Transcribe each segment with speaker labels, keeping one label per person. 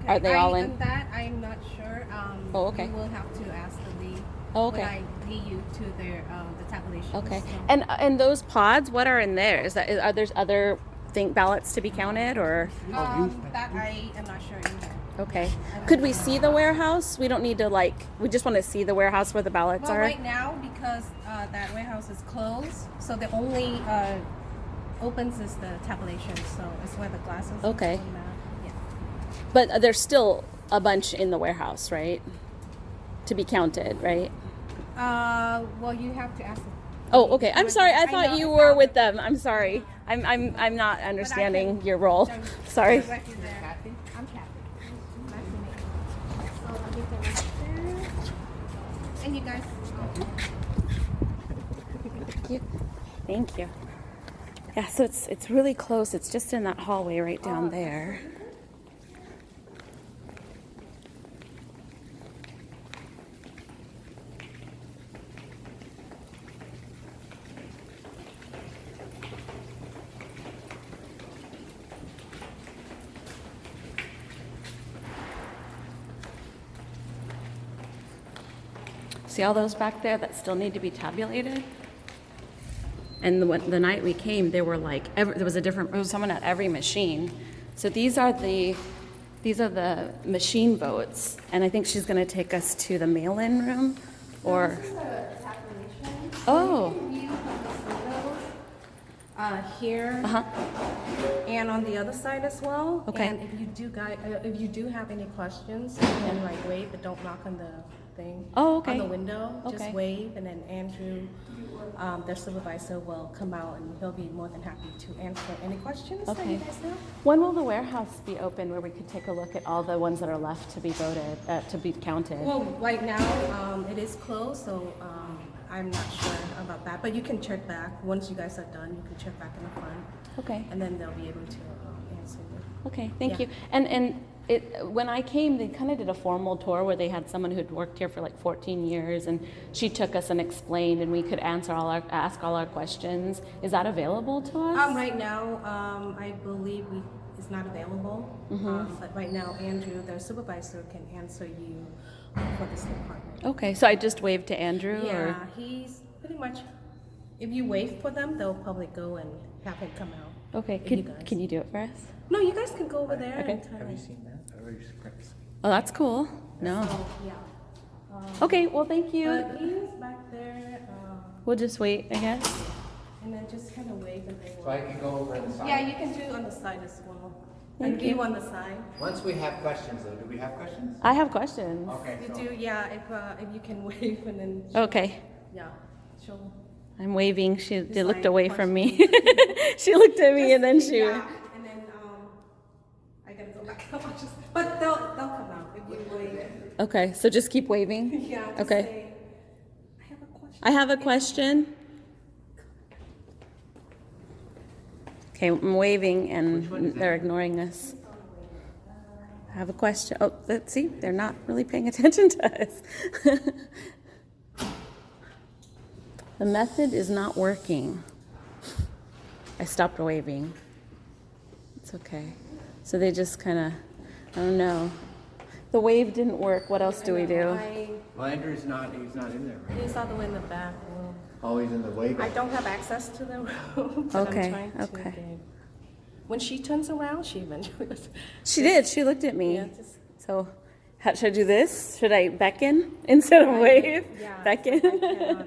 Speaker 1: Are they all in?
Speaker 2: On that, I'm not sure.
Speaker 1: Oh, okay.
Speaker 2: You will have to ask the lead.
Speaker 1: Oh, okay.
Speaker 2: When I lead you to their the tabulation.
Speaker 1: Okay.
Speaker 2: So.
Speaker 1: And those pods, what are in there? Are there other ballots to be counted, or?
Speaker 2: That I am not sure either.
Speaker 1: Okay. Could we see the warehouse? We don't need to we just want to see the warehouse where the ballots are.
Speaker 2: Right now, because that warehouse is closed, so the only opens is the tabulation. So it's where the glasses.
Speaker 1: Okay.
Speaker 2: Yeah.
Speaker 1: But there's still a bunch in the warehouse, right? To be counted, right?
Speaker 2: Well, you have to ask.
Speaker 1: Oh, okay. I'm sorry. I thought you were with them. I'm sorry. I'm not understanding your role. Sorry.
Speaker 2: I'm Kathy. Nice to meet you. So I'll get that right there. And you guys.
Speaker 1: Thank you. Thank you. Yeah, so it's really close. It's just in that hallway right down there. See all those back there that still need to be tabulated? And the night we came, there were there was someone at every machine. So these are the machine votes, and I think she's going to take us to the mail-in room, or.
Speaker 2: This is the tabulation.
Speaker 1: Oh.
Speaker 2: So you can view from the photos here and on the other side as well.
Speaker 1: Okay.
Speaker 2: And if you do have any questions, you can wave, but don't knock on the thing.
Speaker 1: Oh, okay.
Speaker 2: On the window,
Speaker 1: Okay.
Speaker 2: just wave, and then Andrew, their supervisor, will come out and he'll be more than happy to answer any questions that
Speaker 1: Okay.
Speaker 2: you guys have.
Speaker 1: When will the warehouse be open where we could take a look at all the ones that are left to be voted, to be counted?
Speaker 2: Well, right now it is closed, so I'm not sure about that. But you can check back once you guys are done. You can check back in the front,
Speaker 1: Okay.
Speaker 2: and then they'll be able to answer you.
Speaker 1: Okay, thank
Speaker 2: Yeah.
Speaker 1: you. And when I came, they kind of did a formal tour where they had someone who'd worked here for 14 years, and she took us and explained, and we could ask all our questions. Is that available to us?
Speaker 2: Right now, I believe it's not available. But right now, Andrew, their supervisor, can answer you for this department.
Speaker 1: Okay, so I just waved to Andrew?
Speaker 2: Yeah,
Speaker 1: Or?
Speaker 2: he's pretty much. If you wait for them, they'll probably go and have him come out.
Speaker 1: Okay, can you do it for us?
Speaker 2: No, you guys can go over there.
Speaker 1: Okay.
Speaker 2: And
Speaker 3: Have you seen that?
Speaker 1: Oh, that's cool. No.
Speaker 2: So, yeah.
Speaker 1: Okay, well, thank you.
Speaker 2: But he's back there,
Speaker 1: We'll just wait, I guess.
Speaker 2: and then just kind of wave and they
Speaker 3: So I can go over on the side?
Speaker 2: Yeah, you can do on the side as well.
Speaker 1: Thank
Speaker 2: And
Speaker 1: you.
Speaker 2: view on the side.
Speaker 3: Once we have questions though, do we have questions?
Speaker 1: I have questions.
Speaker 3: Okay.
Speaker 2: You
Speaker 3: so-
Speaker 2: do, yeah, if you can wave and then.
Speaker 1: Okay.
Speaker 2: Yeah, she'll.
Speaker 1: I'm waving. She
Speaker 2: Just
Speaker 1: looked
Speaker 2: like
Speaker 1: away from me. She looked at me and then she.
Speaker 2: Yeah, and then, I gotta go back and watch this. But they'll come out if you wave.
Speaker 1: Okay, so just keep waving.
Speaker 2: Yeah, just
Speaker 1: Okay.
Speaker 2: say, I have a question.
Speaker 1: I have a question. Okay, I'm waving and they're ignoring us. I have a question. Oh, let's see. They're not really paying attention to us. The method is not working. I stopped waving. It's okay. So they just kind of, I don't know. The wave didn't work. What else do we do?
Speaker 3: Well, Andrew's he's not in there, right?
Speaker 2: He's all the way in the back room.
Speaker 3: Oh, he's in the way
Speaker 2: I
Speaker 3: back.
Speaker 2: don't have access to the room, but
Speaker 1: Okay,
Speaker 2: I'm trying to
Speaker 1: okay.
Speaker 2: get- When she turns around, she eventually does.
Speaker 1: She did. She looked at me.
Speaker 2: Yeah, just-
Speaker 1: So, should I do this? Should I beckon instead of wave?
Speaker 2: Yeah,
Speaker 1: Beckon.
Speaker 2: I cannot.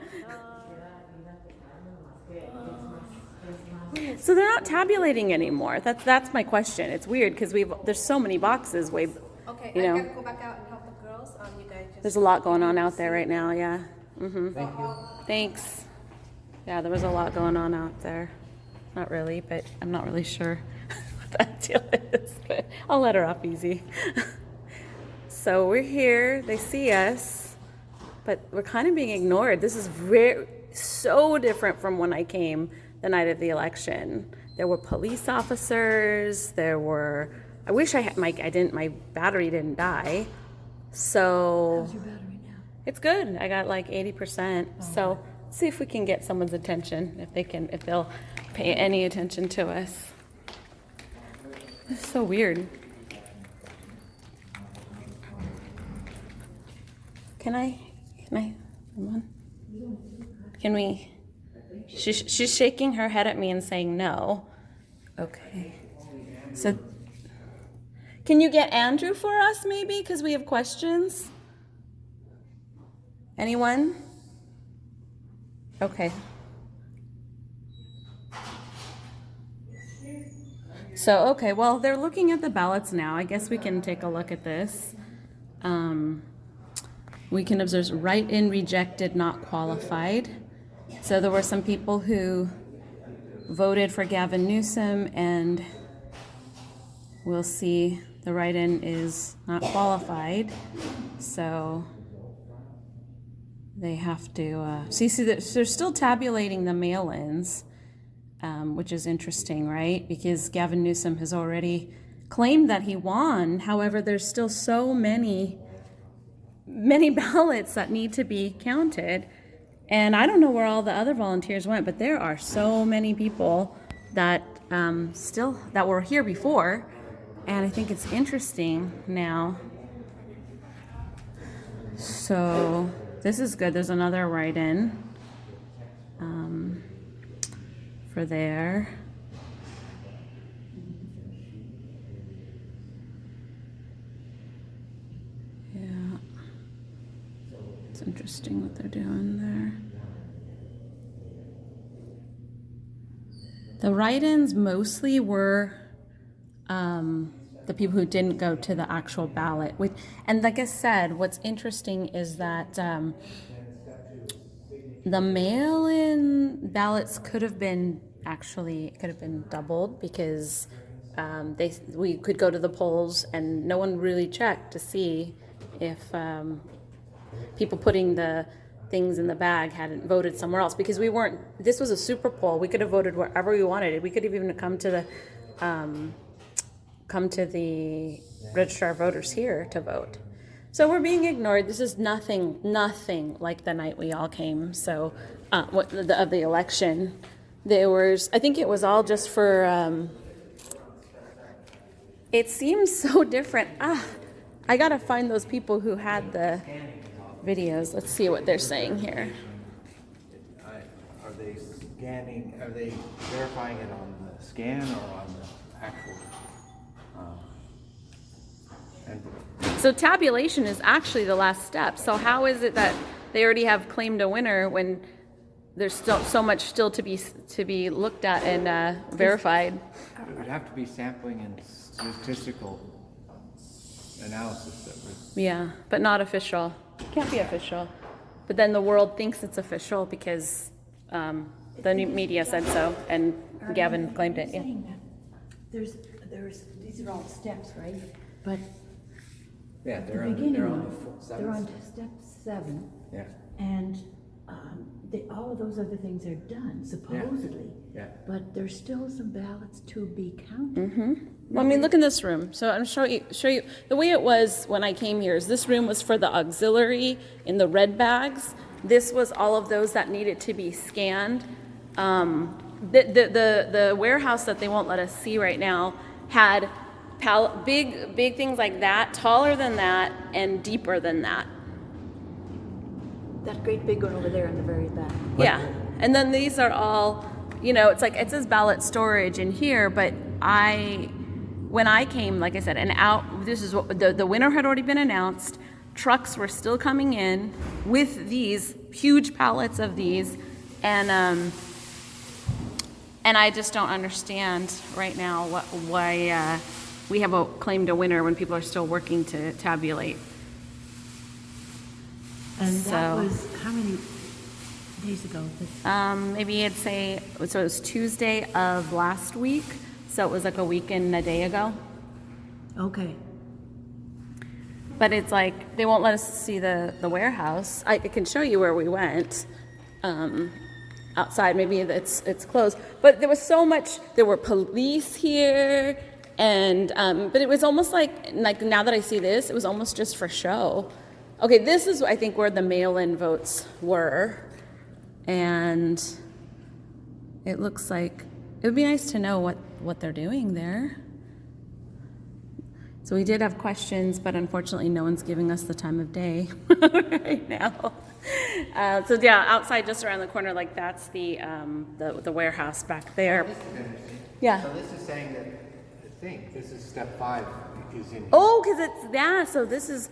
Speaker 1: So they're not tabulating anymore. That's my question. It's weird because there's so many boxes.
Speaker 2: Okay,
Speaker 1: You
Speaker 2: I
Speaker 1: know.
Speaker 2: gotta go back out and help the girls. You guys just.
Speaker 1: There's a lot going on out there right now. Yeah. Mhm.
Speaker 3: Thank you.
Speaker 1: Thanks. Yeah, there was a lot going on out there. Not really, but I'm not really sure what that deal is. But I'll let her off easy. So we're here. They see us, but we're kind of being ignored. This is so different from when I came the night of the election. There were police officers. I wish I had my battery didn't die. So.
Speaker 4: How's your battery now?
Speaker 1: It's good. I got 80%. So see if we can get someone's attention, if they'll pay any attention to us. It's so weird. Someone? Can we? She's shaking her head at me and saying no. Okay. So, can you get Andrew for us maybe? Because we have questions. Anyone? Okay. So, okay, well, they're looking at the ballots now. I guess we can take a look at this. We can observe write-in, rejected, not qualified. So there were some people who voted for Gavin Newsom, and we'll see the write-in is not qualified. So they have to, see, they're still tabulating the mail-ins, which is interesting, right? Because Gavin Newsom has already claimed that he won. However, there's still so many ballots that need to be counted. And I don't know where all the other volunteers went, but there are so many people that that were here before. And I think it's interesting now. So this is good. There's another write-in for there. Yeah. It's interesting what they're doing there. The write-ins mostly were the people who didn't go to the actual ballot. And like I said, what's interesting is that the mail-in ballots could have been doubled because we could go to the polls and no one really checked to see if people putting the things in the bag hadn't voted somewhere else, because this was a super poll. We could have voted wherever we wanted. We could have even come to the registrar voters here to vote. So we're being ignored. This is nothing like the night we all came. So of the election, I think it was all just for, it seems so different. I gotta find those people who had the videos. Let's see what they're saying here.
Speaker 3: Are they scanning, are they verifying it on the scan or on the actual envelope?
Speaker 1: So tabulation is actually the last step. So how is it that they already have claimed a winner when there's still so much still to be looked at and verified?
Speaker 3: It would have to be sampling and statistical analysis that would.
Speaker 1: Yeah, but not official. Can't be official. But then the world thinks it's official because the media said so, and Gavin claimed it. Yeah.
Speaker 4: There's these are all steps, right? But
Speaker 3: Yeah,
Speaker 4: the
Speaker 3: they're
Speaker 4: beginning
Speaker 3: on
Speaker 4: one,
Speaker 3: the
Speaker 4: they're on step 7,
Speaker 3: Yeah,
Speaker 4: and all of those other things are done supposedly.
Speaker 3: yeah.
Speaker 4: But there's still some ballots to be counted.
Speaker 1: Mm-hmm. Well, I mean, look in this room. So I'm show you the way it was when I came here. Is this room was for the auxiliary in the red bags. This was all of those that needed to be scanned. The warehouse that they won't let us see right now had big things like that, taller than that, and deeper than that.
Speaker 4: That great big one over there in the very back.
Speaker 1: Yeah, and then these are all, it's like it says ballot storage in here, but when I came, like I said, and out, this is what the winner had already been announced. Trucks were still coming in with these huge pallets of these, and I just don't understand right now why we have claimed a winner when people are still working to tabulate.
Speaker 4: And that was how many days ago?
Speaker 1: Maybe I'd say, so it was Tuesday of last week, so it was like a week and a day ago.
Speaker 4: Okay.
Speaker 1: But it's like, they won't let us see the warehouse. I can show you where we went. Outside, maybe it's closed. But there was so much, there were police here, and, but it was almost like now that I see this, it was almost just for show. Okay, this is, I think, where the mail-in votes were. And it looks like, it would be nice to know what they're doing there. So we did have questions, but unfortunately no one's giving us the time of day right now. So yeah, outside just around the corner, like that's the warehouse back there.
Speaker 3: This is interesting.
Speaker 1: Yeah.
Speaker 3: So this is saying that, I think, this is step 5 is in here.
Speaker 1: Oh, because it's that. So this is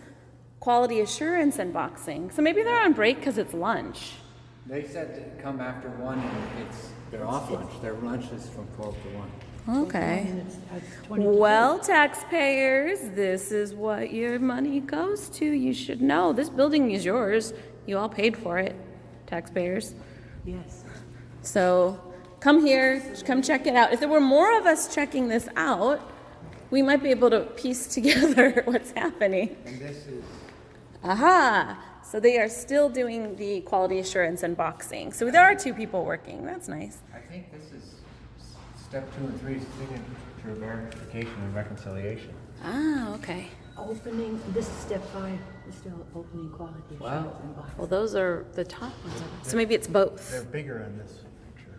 Speaker 1: quality assurance and boxing. So maybe they're on break because it's lunch.
Speaker 3: They said to come after 1 and they're off lunch. Their lunch is from 12 to 1.
Speaker 1: Okay.
Speaker 4: And it's 20 to
Speaker 1: Well, taxpayers, this is what your money goes to. You should know. This building is yours. You all paid for it, taxpayers.
Speaker 4: 2. Yes.
Speaker 1: So come here, come check it out. If there were more of us checking this out, we might be able to piece together what's happening.
Speaker 3: And this is,
Speaker 1: Aha! So they are still doing the quality assurance and boxing. So there are 2 people working. That's nice.
Speaker 3: I think this is step 2 and 3 signature verification and reconciliation.
Speaker 1: Ah, okay.
Speaker 4: Opening, this is step 5, is still opening quality assurance and box.
Speaker 1: Well, those are the top ones. So maybe it's both.
Speaker 3: They're bigger in this picture.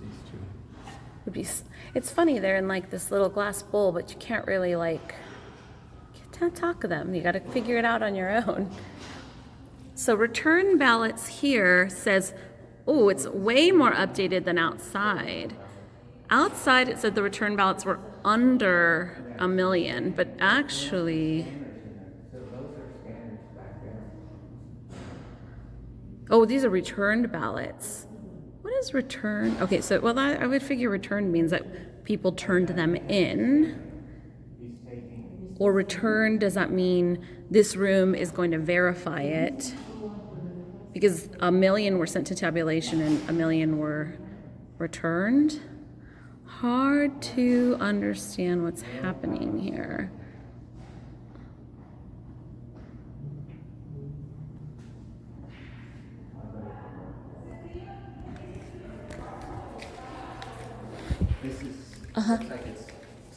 Speaker 3: These 2.
Speaker 1: Would be. It's funny. They're in like this little glass bowl, but you can't really like can't talk to them. You got to figure it out on your own. So return ballots here says, oh, it's way more updated than outside. Outside it said the return ballots were under 1 million, but actually, oh, these are returned ballots. What is return? Okay, so well, I would figure return means that people turned them in. Or return, does that mean this room is going to verify it? Because 1 million were sent to tabulation and 1 million were returned. Hard to understand what's happening here.
Speaker 3: This is, looks like it's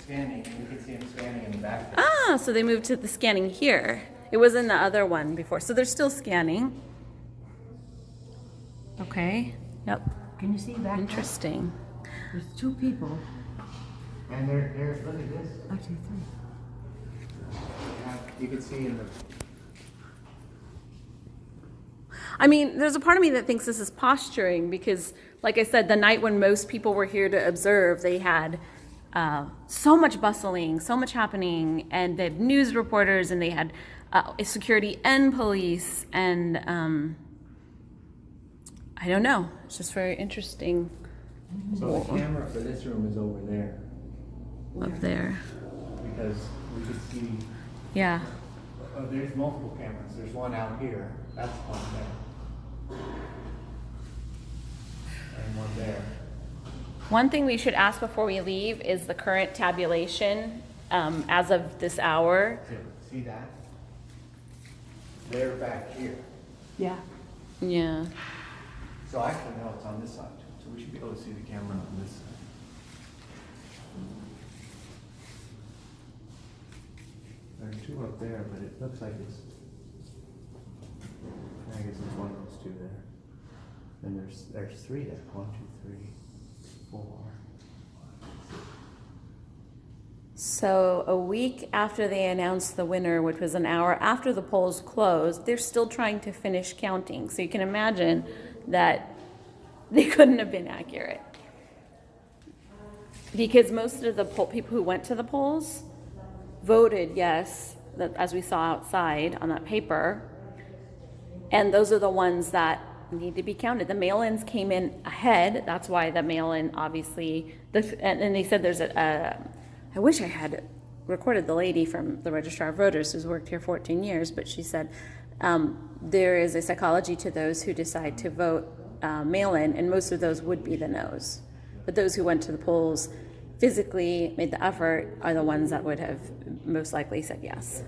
Speaker 3: scanning. You can see them scanning in the back.
Speaker 1: Ah, so they moved to the scanning here. It was in the other one before, so they're still scanning. Okay, yep,
Speaker 4: Can you see back?
Speaker 1: interesting.
Speaker 4: There's 2 people.
Speaker 3: And they're, look at this.
Speaker 4: Actually, 3.
Speaker 3: You can see in the,
Speaker 1: I mean, there's a part of me that thinks this is posturing because, like I said, the night when most people were here to observe, they had so much bustling, so much happening, and they had news reporters, and they had security and police, and I don't know. It's just very interesting
Speaker 3: so the camera for this room is over there
Speaker 1: up there.
Speaker 3: because we could see,
Speaker 1: Yeah.
Speaker 3: there's multiple cameras. There's one out here. That's one there. And one there.
Speaker 1: One thing we should ask before we leave is the current tabulation as of this hour.
Speaker 3: See that? They're back here.
Speaker 4: Yeah.
Speaker 1: Yeah.
Speaker 3: So actually, no, it's on this side. So we should be able to see the camera on this side. There are 2 up there, but it looks like it's, I guess it's one of those 2 there. And there's 3 there. 1, 2, 3, 4.
Speaker 1: So a week after they announced the winner, which was an hour after the polls closed, they're still trying to finish counting. So you can imagine that they couldn't have been accurate. Because most of the people who went to the polls voted yes, that, as we saw outside on that paper. And those are the ones that need to be counted. The mail-ins came in ahead. That's why the mail-in obviously, and they said there's I wish I had recorded the lady from the Registrar of Voters who's worked here 14 years, but she said there is a psychology to those who decide to vote mail-in, and most of those would be the no's. But those who went to the polls physically made the effort are the ones that would have most likely said yes.